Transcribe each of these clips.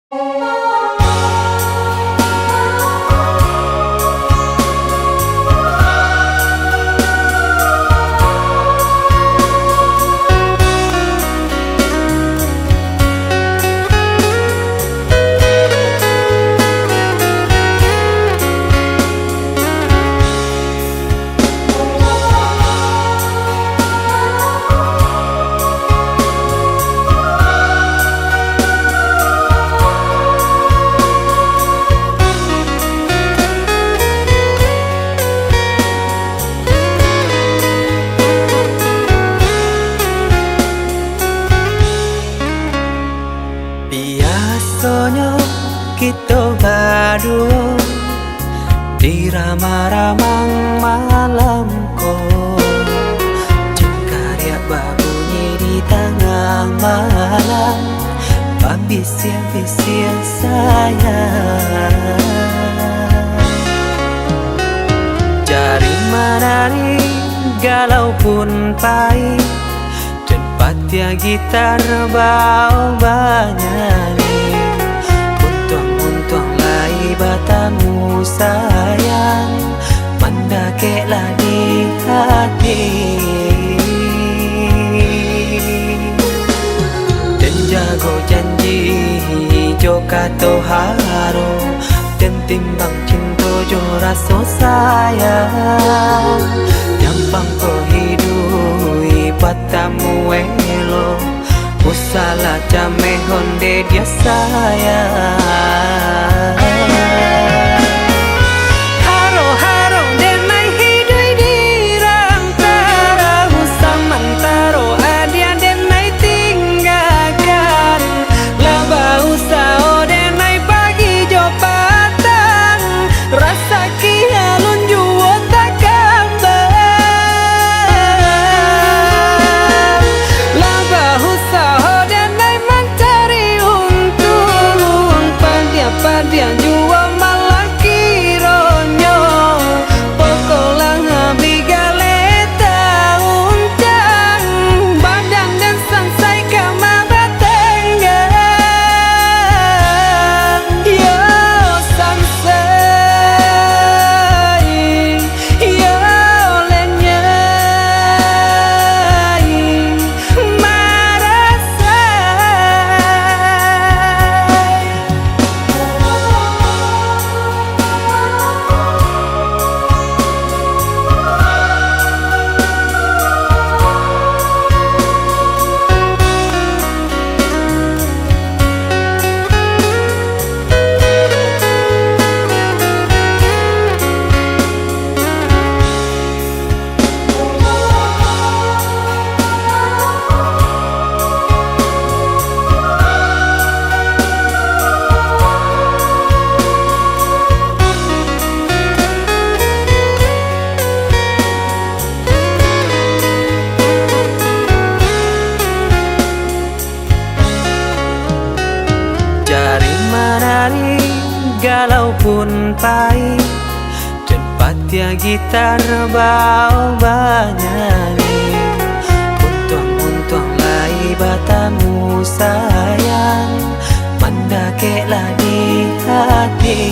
Biasanya kita berdua di ramah-ramah malamku, jengkarya berbunyi di tengah malam, babisia-bisia sayang. Jari menari galau pun pahit, dan patia gitar bau bernyanyi. Untung lai batamu sayang, mendakeklah di hati. Dan jago janji jo kato haro, dan timbang cinta jo rasa sayang. Nyampang ko hidui batamu elo, usala jame honde dia sayang. Haro-haro denai hidui di rantara, usamantaro adia denai tinggalkan. Laba usao denai pagi jo patang, rasa kialun juo tak kambang. Laba usao denai mencari untung, padian juo malah kironyo. Pokolang habis galeta uncang, badan dan sansai kama batenggang. Yo sansai, yo lenyai, marasai. Jari menari galau pun pahit, dan patia gitar bau bernyanyi. Untung lai batamu sayang, mendakeklah di hati.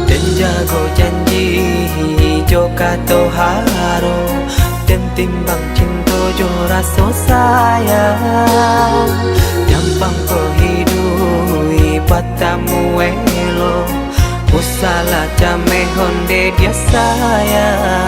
Dan jago janji jo kato haro, dan timbang cinta jo rasa sayang. Nyampang ko hidui batamu elo, usala jame honde dia sayang.